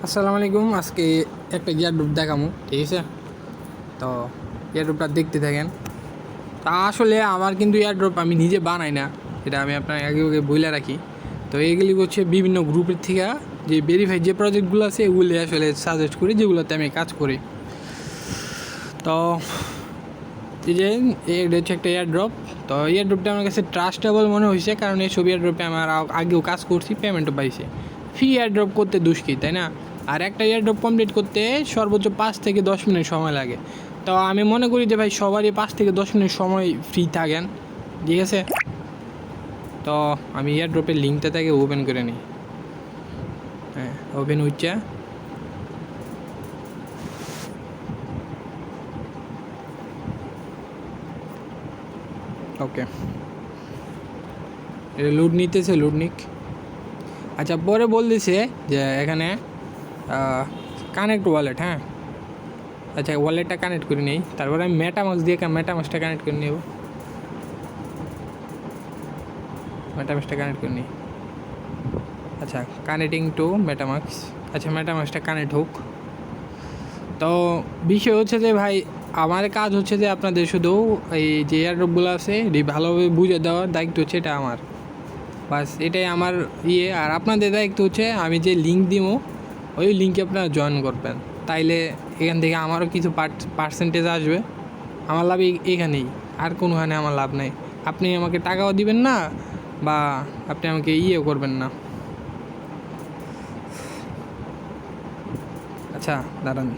আসসালামু আলাইকুম। আজকে একটা ইয়ারড্রপ দেখামু, ঠিক আছে? তো ইয়ারড্রপটা দেখতে থাকেন। তা আসলে আমার কিন্তু ইয়ারড্রপ আমি নিজে বানাই না, এটা আমি আপনার আগে আগে বইলে রাখি। তো এইগুলি হচ্ছে বিভিন্ন গ্রুপের থেকে যে ভেরিফাইড যে প্রজেক্টগুলো আছে এগুলি আসলে সাজেস্ট করি, যেগুলোতে আমি কাজ করি। তো এই যে এটা হচ্ছে একটা ইয়ারড্রপ। তো ইয়ারড্রপটা আমার কাছে ট্রাস্টেবল মনে হয়েছে, কারণ এইসব ইয়ারড্রপে আমার আগেও কাজ করছি, পেমেন্টও পাইছে। ফ্রি ইয়ারড্রপ করতে দুষ্কৃত, তাই না? আর একটা ইয়ারড্রপ কমপ্লিট করতে সর্বোচ্চ 5 থেকে 10 মিনিট সময় লাগে। তো আমি মনে করি যে ভাই সবারই 5 থেকে 10 মিনিট সময় ফ্রি থাকেন, ঠিক আছে? তো আমি ইয়ারড্রপের লিঙ্কটা থেকে ওপেন করে নিই। হ্যাঁ, ওপেন হচ্ছে। ওকে, এটা লোড নিতেছে, লোড নিক। আচ্ছা, পরে বলতেছে যে এখানে কানেক্ট ওয়ালেট। হ্যাঁ, আচ্ছা, ওয়ালেটটা কানেক্ট করে নিই, তারপরে আমি মেটামাস্ক দিয়ে মেটামাস্কটা কানেক্ট করে নেব। মেটামাস্কটা কানেক্ট করে নিই। আচ্ছা, কানেক্টিং টু মেটামাস্ক। আচ্ছা, মেটামাস্কটা কানেক্ট হোক। তো বিষয় হচ্ছে যে ভাই, আমার কাজ হচ্ছে যে আপনাদের শুধু এই যে এয়ারড্রপগুলো আছে এটি ভালোভাবে বুঝে দেওয়ার দায়িত্ব হচ্ছে এটা আমার। বাস এটাই আমার ইয়ে। আর আপনাদের দায়িত্ব হচ্ছে আমি যে লিঙ্ক দিব ওই লিঙ্কে আপনারা জয়েন করবেন, তাইলে এখান থেকে আমারও কিছু পার্সেন্টেজ আসবে। আমার লাভ এখানেই, আর কোনোখানে আমার লাভ নেই। আপনি আমাকে টাকাও দিবেন না, বা আপনি আমাকে ইয়েও করবেন না। আচ্ছা, দাঁড়ান।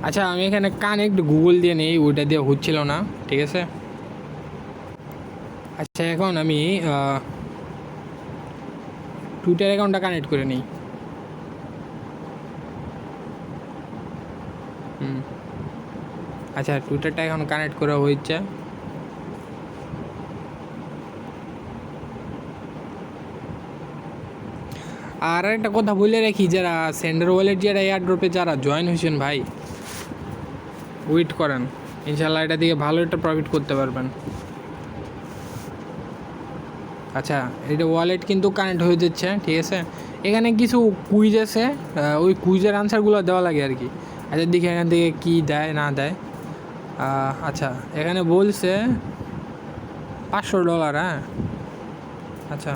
আচ্ছা, আমি এখানে কানেক্ট গুগল দিয়ে নিই, ওইটা দিয়ে হচ্ছিল না, ঠিক আছে? আচ্ছা, এখন আমি টুইটার অ্যাকাউন্টটা কানেক্ট করে নিই। আচ্ছা, টুইটারটা এখন কানেক্ট করা হয়েছে। আর একটা কথা বলে রাখি, যারা সেন্ডার ওয়ালেট যারা এয়ারড্রপে যারা জয়েন হয়েছেন ভাই, ওয়েট করেন, ইনশাল্লাহ এটা দিয়ে ভালো একটা প্রফিট করতে পারবেন। আচ্ছা, এটা ওয়ালেট কিন্তু কানেক্ট হয়ে যাচ্ছে, ঠিক আছে? এখানে কিছু কুইজ আছে, ওই কুইজের আনসারগুলো দেওয়া লাগে আর কি। আচ্ছা, দেখি এখান থেকে কী দেয় না দেয়। আচ্ছা, এখানে বলছে $500। হ্যাঁ, আচ্ছা,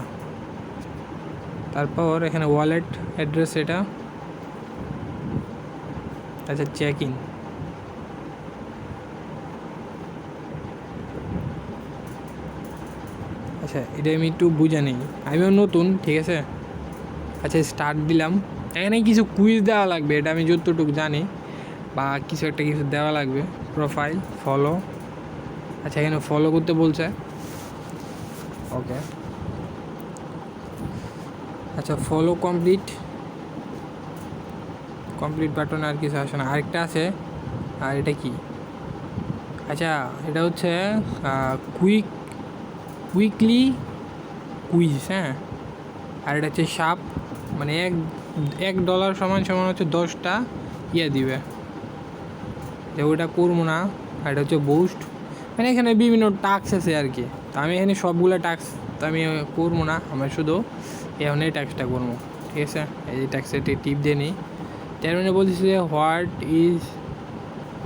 তারপর এখানে ওয়ালেট অ্যাড্রেস এটা। আচ্ছা, চেক ইন। আচ্ছা, এটা আমি একটু বুঝে নিই, আমিও নতুন, ঠিক আছে? আচ্ছা, স্টার্ট দিলাম। এখানে কিছু কুইজ দেওয়া লাগবে, এটা আমি যতটুকু জানি, বা কিছু একটা কিছু দেওয়া লাগবে। Profile, follow. আচ্ছা, এখানে ফলো করতে বলছে। ওকে, আচ্ছা, ফলো কমপ্লিট। কমপ্লিট বাটন আর কিছু আসে না, আরেকটা আছে। আর এটা কি? আচ্ছা, এটা হচ্ছে উইকলি কুইজ। হ্যাঁ, আর এটা হচ্ছে সাপ, মানে $1 সমান সমান হচ্ছে 10টা ইয়ে দিবে, যে ওইটা করবো না। আর এটা হচ্ছে বুস্ট, মানে এখানে বিভিন্ন টাস্ক আছে আর কি। তো আমি এখানে সবগুলো টাস্ক তো আমি করবো না, আমার শুধু এখন এই টাস্কটা করবো, ঠিক আছে? এই টাস্কে টিপ দিয়ে নিই। তার মানে বলতেছি যে what is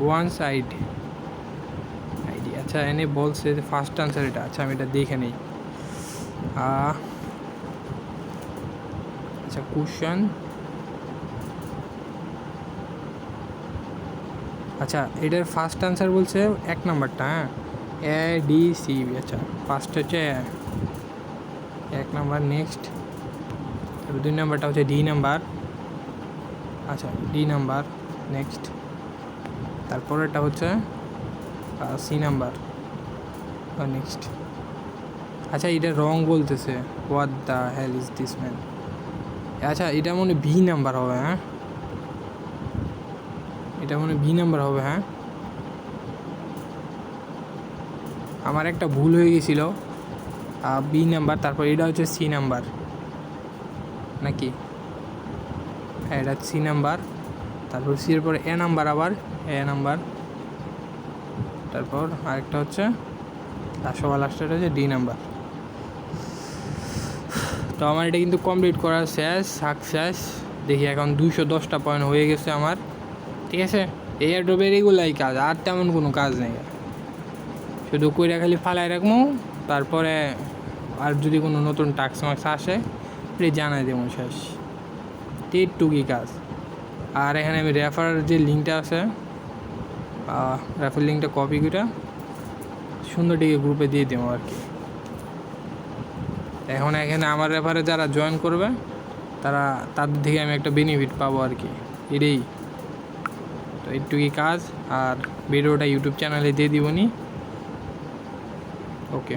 one side ID. আচ্ছা, এনে বলছে যে ফার্স্ট আনসার এটা। আচ্ছা, আমি এটা দেখে নিই। আচ্ছা, কোশ্চেন। আচ্ছা, এটার ফার্স্ট আনসার বলছে 1 নাম্বারটা। হ্যাঁ, ADCB। আচ্ছা, ফার্স্ট হচ্ছে 1 নাম্বার, নেক্সট। 2 নাম্বারটা হচ্ছে ডি নাম্বার। আচ্ছা, ডি নাম্বার, নেক্সট। তারপর এটা হচ্ছে সি নাম্বার, নেক্সট। আচ্ছা, এটা রং বলতেছে, what the hell is this man. আচ্ছা, এটা মনে বি নাম্বার হবে। হ্যাঁ, এটা মনে বি নাম্বার হবে। হ্যাঁ, আমার একটা ভুল হয়ে গেছিল, বি নাম্বার, তারপর এটা হচ্ছে সি নাম্বার নাকি? হ্যাঁ, এটা সি নাম্বার, তারপর সি এর পরে এ নাম্বার, আবার এ নাম্বার, তারপর আরেকটা হচ্ছে সবার লাস্টের হচ্ছে ডি নাম্বার। তো আমার এটা কিন্তু কমপ্লিট করা শেষ, সাকসেস। দেখি এখন 210টা পয়েন্ট হয়ে গেছে আমার, ঠিক আছে। এই এয়ারড্রপের এগুলাই কাজ, আর তেমন কোনো কাজ নেই, শুধু কইরা খালি ফালাই রাখবো। তারপরে আর যদি কোনো নতুন টাস্ক মার্কস আসে এটা জানাই দেবো, শেষ। এইটুকুই কাজ। আর এখানে আমি রেফার যে লিঙ্কটা আছে, রেফার লিঙ্কটা কপি করে সুন্দর দিকে গ্রুপে দিয়ে দেবো আর কি। এখন এখানে আমার রেফারে যারা জয়েন করবে তাদের থেকে আমি একটা বেনিফিট পাবো আর কি, এটাই। তো এইটুকুই কাজ। আর ভিডিওটা ইউটিউব চ্যানেলে দিয়ে দিবনি। ওকে।